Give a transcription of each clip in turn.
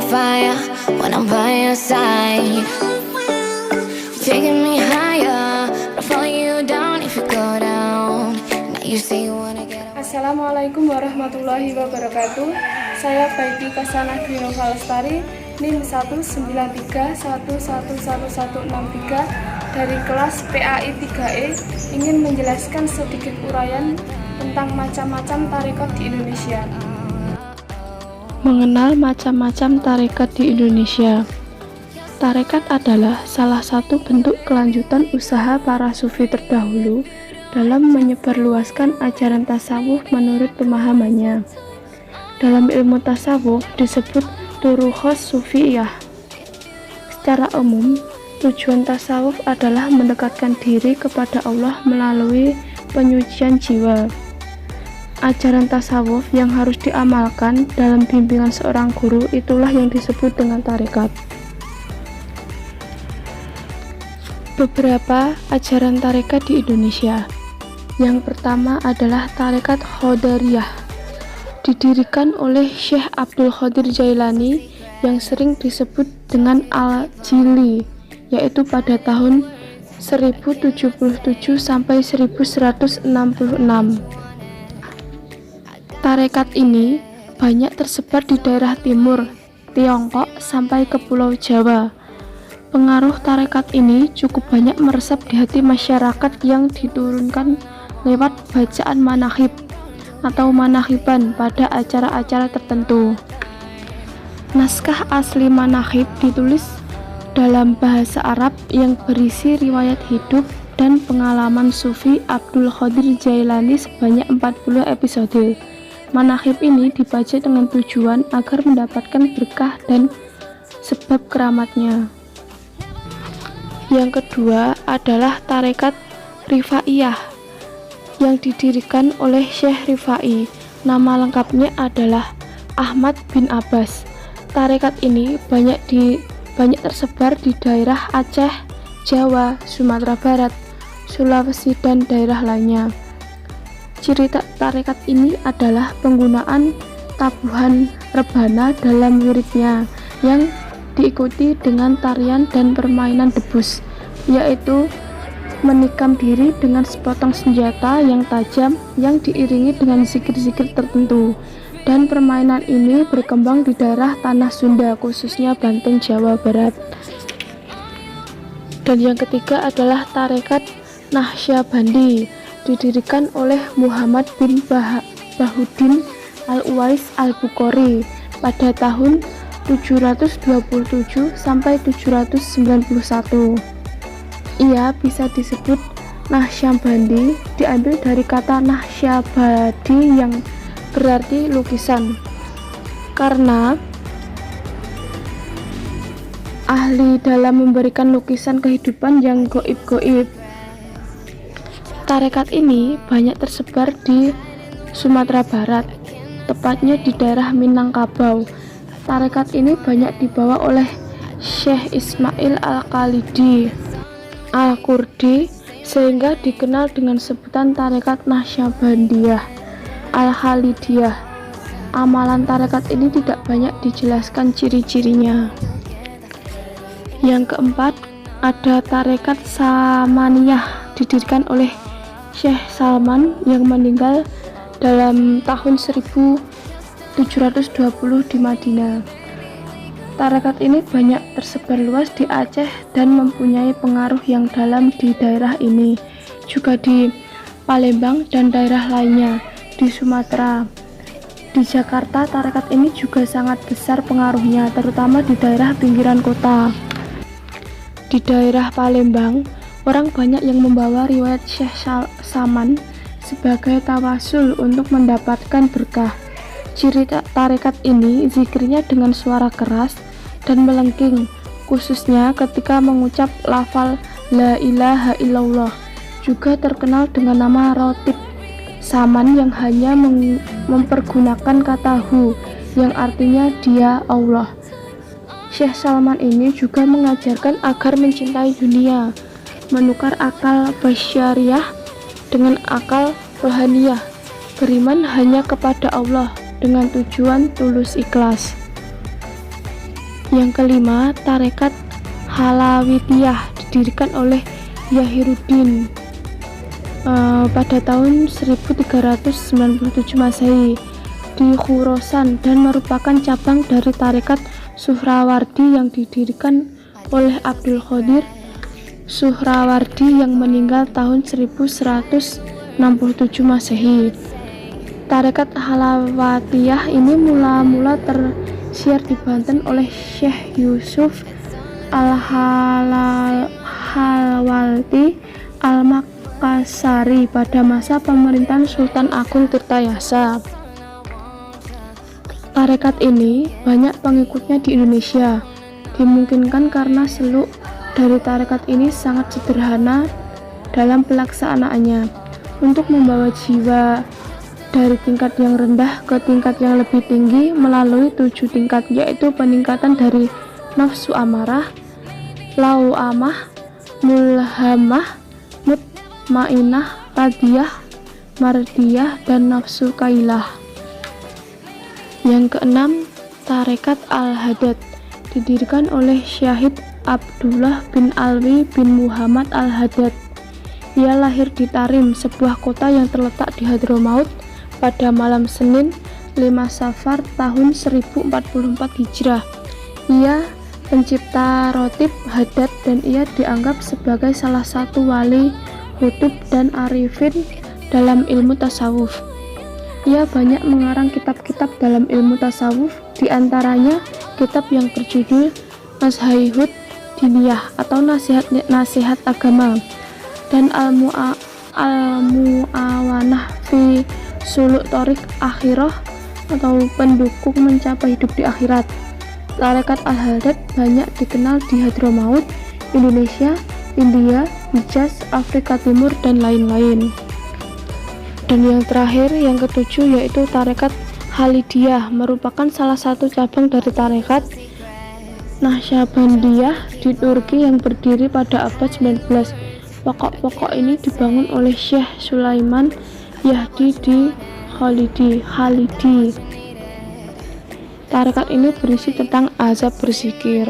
fire when I'm by your side. Taking me higher, I'll follow you down if you go down. Now you say you wanna get away. Assalamualaikum warahmatullahi wabarakatuh. Saya Baiti Kasana Dwi Nova Lestari, NIM 193111163 dari kelas PAI 3E, ingin menjelaskan sedikit uraian tentang macam-macam tarekat di Indonesia. Mengenal macam-macam tarekat di Indonesia. Tarekat adalah salah satu bentuk kelanjutan usaha para sufi terdahulu dalam menyebarluaskan ajaran tasawuf menurut pemahamannya. Dalam ilmu tasawuf disebut turuqos sufiyah. Secara umum, tujuan tasawuf adalah mendekatkan diri kepada Allah melalui penyucian jiwa. Ajaran tasawuf yang harus diamalkan dalam bimbingan seorang guru itulah yang disebut dengan tarekat. Beberapa ajaran tarekat di Indonesia. Yang pertama adalah tarekat Qadariyah, didirikan oleh Syekh Abdul Qadir Jailani yang sering disebut dengan Al-Jili, yaitu pada tahun 1077 sampai 1166. Tarekat ini banyak tersebar di daerah timur Tiongkok sampai ke Pulau Jawa. Pengaruh tarekat ini cukup banyak meresap di hati masyarakat yang diturunkan lewat bacaan manaqib atau manaqiban pada acara-acara tertentu. Naskah asli manaqib ditulis dalam bahasa Arab yang berisi riwayat hidup dan pengalaman Sufi Abdul Qadir Jailani sebanyak 40 episode. Manaqib ini dibaca dengan tujuan agar mendapatkan berkah dan sebab keramatnya. Yang kedua adalah tarekat Rifaiyah yang didirikan oleh Syekh Rifai. Nama lengkapnya adalah Ahmad bin Abbas. Tarekat ini banyak tersebar di daerah Aceh, Jawa, Sumatera Barat, Sulawesi, dan daerah lainnya. Ciri tarekat ini adalah penggunaan tabuhan rebana dalam wiridnya yang diikuti dengan tarian dan permainan debus, yaitu menikam diri dengan sepotong senjata yang tajam yang diiringi dengan zikir-zikir tertentu. Dan permainan ini berkembang di daerah tanah Sunda, khususnya Banten, Jawa Barat. Dan yang ketiga adalah tarekat Naqsyabandi, didirikan oleh Muhammad bin Bahuddin Al-Uwais Al-Bukhari pada tahun 727 sampai 791. Ia bisa disebut Naqsyabandi diambil dari kata Naqsyabadi yang berarti lukisan, karena ahli dalam memberikan lukisan kehidupan yang goib-goib. Tarekat ini banyak tersebar di Sumatera Barat, tepatnya di daerah Minangkabau. Tarekat ini banyak dibawa oleh Syekh Ismail Al-Khalidi Al-Kurdi, sehingga dikenal dengan sebutan tarekat Naqsyabandiyah Al-Khalidiyah. Amalan tarekat ini tidak banyak dijelaskan ciri-cirinya. Yang keempat ada tarekat Samaniyah, didirikan oleh Syekh Salman yang meninggal dalam tahun 1720 di Madinah. Tarekat ini banyak tersebar luas di Aceh dan mempunyai pengaruh yang dalam di daerah ini, juga di Palembang dan daerah lainnya di Sumatera. Di Jakarta, tarekat ini juga sangat besar pengaruhnya, terutama di daerah pinggiran kota. Di daerah Palembang, orang banyak yang membawa riwayat Syekh Saman sebagai tawasul untuk mendapatkan berkah. Ciri tarekat ini zikirnya dengan suara keras dan melengking, khususnya ketika mengucap lafal La ilaha illallah. Juga terkenal dengan nama Rotib Saman yang hanya mempergunakan kata Hu yang artinya dia Allah. Syekh Salman ini juga mengajarkan agar mencintai dunia, menukar akal basyariah dengan akal rohaniyah, beriman hanya kepada Allah dengan tujuan tulus ikhlas. Yang kelima, tarekat Halawitiyah didirikan oleh Yahiruddin pada tahun 1397 Masehi di Khurasan dan merupakan cabang dari tarekat Suhrawardi yang didirikan oleh Abdul Qadir Suhrawardi yang meninggal tahun 1167 Masehi. Tarekat Halawatiyah ini mula-mula tersiar di Banten oleh Syekh Yusuf Al-Halawati Al-Makassari pada masa pemerintahan Sultan Agung Tirtayasa. Tarekat ini banyak pengikutnya di Indonesia, dimungkinkan karena seluk dari tarekat ini sangat sederhana dalam pelaksanaannya untuk membawa jiwa dari tingkat yang rendah ke tingkat yang lebih tinggi melalui 7 tingkat, yaitu peningkatan dari nafsu amarah, lauamah, mulhamah, mutmainah, radiyah, mardiyah, dan nafsu kailah. Yang keenam, tarekat Al-Haddad didirikan oleh Syahid Abdullah bin Alwi bin Muhammad Al-Haddad. Ia lahir di Tarim, sebuah kota yang terletak di Hadramaut pada malam Senin 5 Safar tahun 1044 Hijrah. Ia pencipta Rotib Haddad dan ia dianggap sebagai salah satu wali kutub dan arifin dalam ilmu tasawuf. Ia banyak mengarang kitab-kitab dalam ilmu tasawuf, diantaranya kitab yang berjudul Nashihud Diniyah atau nasihat agama, dan Al-Mu'awanah fi Suluk Thoriq Akhirah atau pendukung mencapai hidup di akhirat. Tarekat Al-Haddad banyak dikenal di Hadramaut, Indonesia, India, Hijaz, Afrika Timur, dan lain-lain. Dan yang terakhir, yang ketujuh, yaitu tarekat Khalidiyah, merupakan salah satu cabang dari tarekat Naqsyabandiyah di Turki yang berdiri pada abad 19. Pokok-pokok ini dibangun oleh Syekh Sulaiman Yahdi di Khalidi. Tarekat ini berisi tentang azab berzikir.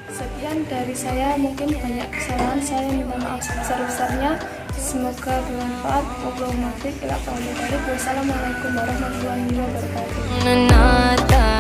Sekian dari saya, mungkin banyak kesalahan, saya minta maaf sebesar-besarnya. Semoga bermanfaat. Wassalamualaikum warahmatullahi wabarakatuh.